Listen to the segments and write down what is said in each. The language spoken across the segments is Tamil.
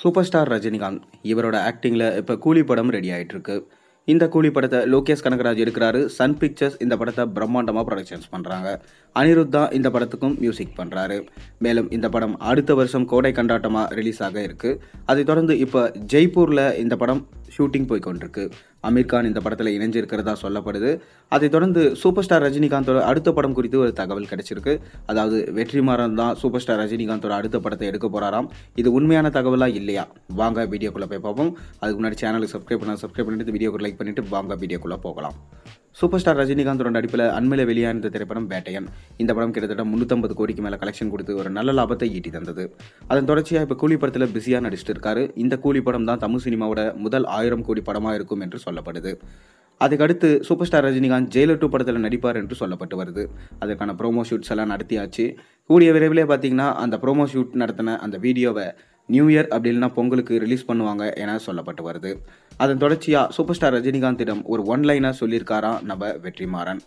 சூப்பர் ஸ்டார் ரஜினிகாந்த் இவரோட ஆக்டிங்கில் இப்போ கூலி படம் ரெடி ஆகிட்டு இருக்கு. இந்த கூலி படத்தை லோகேஷ் கனகராஜ் எடுக்கிறாரு. சன் பிக்சர்ஸ் இந்த படத்தை பிரம்மாண்டமாக ப்ரொடக்ஷன்ஸ் பண்ணுறாங்க. அனிருத் தான் இந்த படத்துக்கும் மியூசிக் பண்ணுறாரு. மேலும் இந்த படம் அடுத்த வருஷம் கோடை கண்டாட்டமாக ரிலீஸ் ஆக இருக்குது. அதைத் தொடர்ந்து இப்போ ஜெய்ப்பூரில் இந்த படம் ஷூட்டிங் போய்கொண்டிருக்கு. அமீர் கான் இந்த படத்தில் இணைஞ்சிருக்கிறதா சொல்லப்படுது. அதைத் தொடர்ந்து சூப்பர் ஸ்டார் ரஜினிகாந்தோட அடுத்த படம் குறித்து ஒரு தகவல் கிடைச்சிருக்கு. அதாவது வெற்றிமாறன் தான் சூப்பர் ஸ்டார் ரஜினிகாந்தோட அடுத்த படத்தை எடுக்க போகிறாராம். இது உண்மையான தகவலா இல்லையா? வாங்க வீடியோக்குள்ளே போய் பார்ப்போம். அதுக்கு முன்னாடி சேனலுக்கு சப்ஸ்கிரைப் பண்ணிட்டு வீடியோக்கு லைக் பண்ணிட்டு வாங்க வீடியோக்குள்ளே போகலாம். சூப்பர் ஸ்டார் ரஜினிகாந்தோட நடிப்பில் அண்மையில் வெளியான திரைப்படம் வேட்டையன். இந்த படம் கிட்டத்தட்ட 350 கோடிக்கு மேலே கலெக்ஷன் கொடுத்து ஒரு நல்ல லாபத்தை ஈட்டி தந்தது. அதன் தொடர்ச்சியாக இப்போ கூலி படத்தில் பிஸியாக நடிச்சிட்டு இருக்காரு. இந்த கூலி படம் தான் தமிழ் சினிமாவோட முதல் 1000 கோடி படமாக இருக்கும் என்று சொல்லப்படுது. அதுக்கடுத்து சூப்பர் ஸ்டார் ரஜினிகாந்த் ஜெயிலர் 2 படத்தில் நடிப்பார் என்று சொல்லப்பட்டு வருது. அதுக்கான ப்ரோமோ ஷூட்ஸ் எல்லாம் நடத்தியாச்சு. கூடிய விரைவிலே பார்த்தீங்கன்னா அந்த ப்ரோமோ ஷூட் நடத்தின அந்த வீடியோவை நியூ இயர் அப்படி இல்லைனா பொங்கலுக்கு ரிலீஸ் பண்ணுவாங்க என சொல்லப்பட்டு வருது. அதன் தொடர்ச்சியாக சூப்பர் ஸ்டார் ரஜினிகாந்திடம் ஒரு ஒன்லைனர் சொல்லியிருக்காராம் நம்ம வெற்றிமாறன்.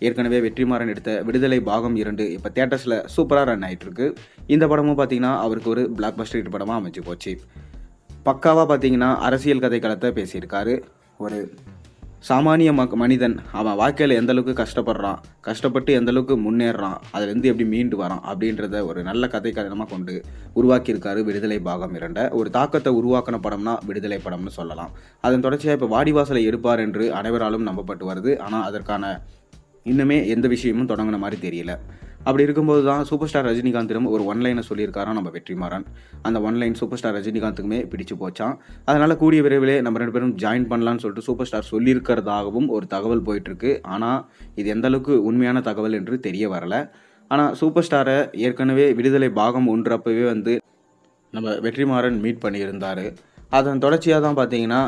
ஏற்கனவே வெற்றிமாறன் எடுத்த விடுதலை பாகம் 2 இப்போ தியேட்டர்ஸில் சூப்பராக ரன் ஆகிட்டு இருக்கு. இந்த படமும் பார்த்தீங்கன்னா அவருக்கு ஒரு பிளாக் பஸ்டர் ஹிட் படமாக அமைச்சு போச்சு. பக்காவாக பார்த்தீங்கன்னா அரசியல் கதை களத்தை பேசியிருக்காரு. ஒரு சாமானிய மனிதன் அவன் வாழ்க்கையில் எந்த அளவுக்கு கஷ்டப்பட்டு எந்த அளவுக்கு முன்னேறான், அதுலேருந்து எப்படி மீண்டு வரான் அப்படின்றத ஒரு நல்ல கதைக்களமாக கொண்டு உருவாக்கியிருக்காரு விடுதலை பாகம் 2. ஒரு தாக்கத்தை உருவாக்கின படம்னா விடுதலை படம்னு சொல்லலாம். அதன் தொடர்ச்சியாக இப்போ வாடிவாசலை எடுப்பார் என்று அனைவராலும் நம்பப்பட்டு வருது. ஆனால் அதற்கான இன்னுமே எந்த விஷயமும் தொடங்கின மாதிரி தெரியல. அப்படி இருக்கும்போது தான் சூப்பர் ஸ்டார் ரஜினிகாந்திடம் ஒரு ஒன்லைனை சொல்லியிருக்காராம் நம்ம வெற்றிமாறன். அந்த ஒன்லைன் சூப்பர் ஸ்டார் ரஜினிகாந்துக்குமே பிடிச்சு போச்சான். அதனால் கூடிய விரைவிலே நம்ம 2 பேரும் ஜாயின் பண்ணலான்னு சொல்லிட்டு சூப்பர் ஸ்டார் சொல்லியிருக்கிறதாகவும் ஒரு தகவல் போயிட்டுருக்கு. ஆனால் இது எந்த அளவுக்கு உண்மையான தகவல் என்று தெரிய வரலை. ஆனால் சூப்பர் ஸ்டாரை ஏற்கனவே விடுதலை பாகம் 1 அப்போவே நம்ம வெற்றிமாறன் மீட் பண்ணியிருந்தார். அதன் தொடர்ச்சியாக தான் பார்த்தீங்கன்னா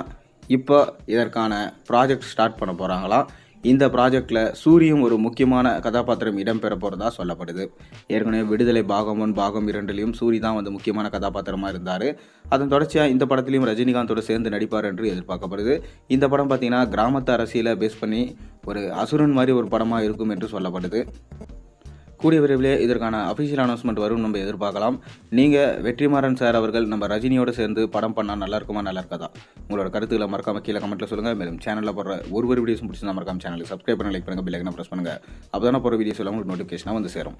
இப்போ இதற்கான ப்ராஜெக்ட் ஸ்டார்ட் பண்ண போகிறாங்களா. இந்த ப்ராஜெக்டில் சூரியும் ஒரு முக்கியமான கதாபாத்திரம் இடம்பெற போகிறதா சொல்லப்படுது. ஏற்கனவே விடுதலை பாகம் 1 பாகம் 2லையும் சூரி தான் முக்கியமான கதாபாத்திரமாக இருந்தார். அதன் தொடர்ச்சியாக இந்த படத்துலையும் ரஜினிகாந்தோடு சேர்ந்து நடிப்பார் என்று எதிர்பார்க்கப்படுது. இந்த படம் பார்த்திங்கன்னா கிராமத்து அரசியலை பேஸ் பண்ணி ஒரு அசுரன் மாதிரி ஒரு படமாக இருக்கும் என்று சொல்லப்படுது. கூடிய விரைவிலே இதற்கான அஃபிஷியல் அனௌன்ஸ்மெண்ட் வரும் நம்ம எதிர்பார்க்கலாம். நீங்கள் வெற்றிமாறன் சார் அவர்கள் நம்ம ரஜினியோடு சேர்ந்து படம் பண்ணால் நல்லா இருக்குமா நல்லா இருக்காதா? உங்களோட கருத்துக்களை மறக்காம கீழே கமெண்ட்டில் சொல்லுங்கள். மேலும் சேனலில் போடுற ஒரு வீடியோஸும் பிடிச்சிருந்தா மறக்காம சேனலுக்கு சப்ஸ்கிரைப் பண்ணி லைக் பண்ணுங்கள், பெல் ஐக்கனை ப்ரெஸ் பண்ணுங்கள். அப்போ தானே போகிற வீடியோஸ் எல்லாம் உங்களுக்கு நோட்டிஃபிகேஷனாக வந்து சேரும்.